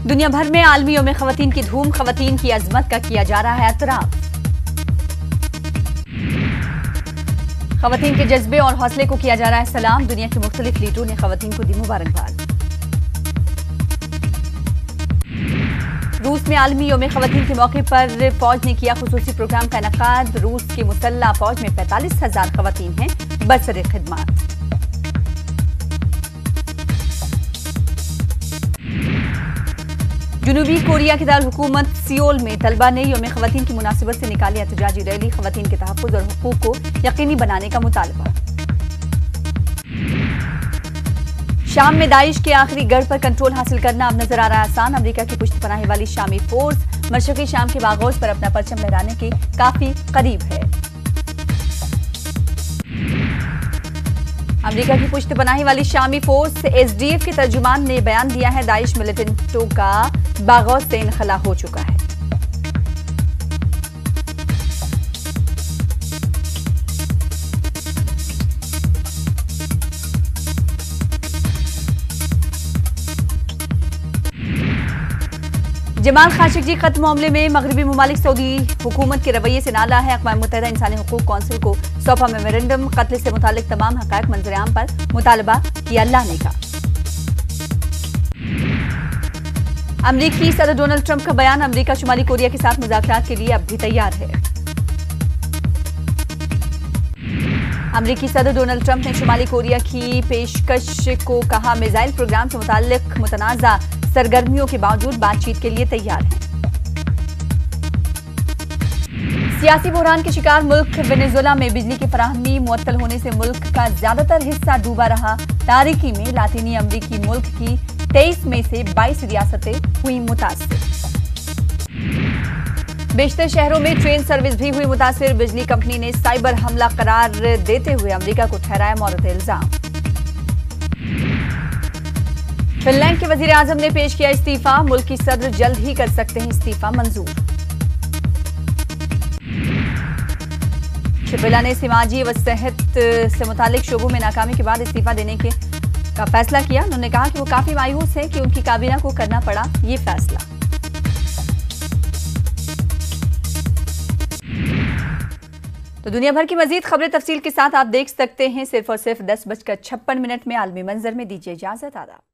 दुनिया भर में आलमी यौम ख़वातीन की धूम, ख़वातीन की अजमत का किया जा रहा है एहतराम। ख़वातीन के जज्बे और हौसले को किया जा रहा है सलाम। दुनिया के मुख्तलिफ लीडरों ने ख़वातीन को दी मुबारकबाद। रूस में आलमी यौम ख़वातीन के मौके पर फौज ने किया खुसूसी प्रोग्राम का इनेकाद। रूस की मुसल्लह फौज में 45,000 ख़वातीन हैं बरसरे खिदमत। जनूबी कोरिया के दारुल हुकूमत सियोल में तलबा ने यौम ख़वातीन की मुनासिबत से निकाली एहतजाजी रैली। ख़वातीन के तहफ़्फ़ुज़ और हुकूक को यकीनी बनाने का मुतालबा। शाम में दाइश के आखिरी गढ़ पर कंट्रोल हासिल करना अब नजर आ रहा है आसान। अमेरिका की पुश्त पनाही वाली शामी फोर्स मशरक़ी शाम के बागोज पर अपना परचम लहराने के काफी करीब है। अमेरिका की पुश्त पनाही वाली शामी फोर्स एसडीएफ के तर्जुमान ने बयान दिया है, दाइश मिलिटेंटों का बागौज से इनखला हो चुका है। जमाल खाशोगी कत्ल मामले में मगरबी ममालिक सऊदी हुकूमत के रवैये से नाला है। अक़वाम मुत्तहिदा इंसानी हुकूक कौंसिल को सौंपा मेमोरेंडम। कत्ल से मुतालिक तमाम हक़ाइक़ मंजर-ए-आम पर मुतालबा किया लाने का। अमरीकी सदर डोनाल्ड ट्रंप का बयान, अमरीका शुमाली कोरिया के साथ मुज़ाकरात के लिए अब भी तैयार है। अमरीकी सदर डोनाल्ड ट्रंप ने शुमाली कोरिया की पेशकश को कहा, मिसाइल प्रोग्राम से मुताल्लिक मुतनाज़ा सरगर्मियों के बावजूद बातचीत के लिए तैयार हैं। सियासी बहरान के शिकार मुल्क वेनेजुएला में बिजली की फराहमी मुअत्तल होने से मुल्क का ज्यादातर हिस्सा डूबा रहा। तारीकी में लातीनी अमरीकी मुल्क की 23 में से 22 रियासतें हुई मुतासिर। बेशतर शहरों में ट्रेन सर्विस भी हुई मुतासिर। बिजली कंपनी ने साइबर हमला करार देते हुए अमरीका को ठहराया मौरद इल्जाम। फिनलैंड के वजीर आजम ने पेश किया इस्तीफा। मुल्क की सदर जल्द ही कर सकते हैं इस्तीफा मंजूर। शिबिला ने समाजी व सेहत से मुतालिक शोबों में नाकामी के बाद इस्तीफा देने का फैसला किया। उन्होंने कहा कि वो काफी मायूस है कि उनकी काबीना को करना पड़ा ये फैसला। तो दुनिया भर की मजीद खबरें तफसील के साथ आप देख सकते हैं सिर्फ और सिर्फ 10:56 में आलमी मंजर में। दीजिए इजाजत। आदाब।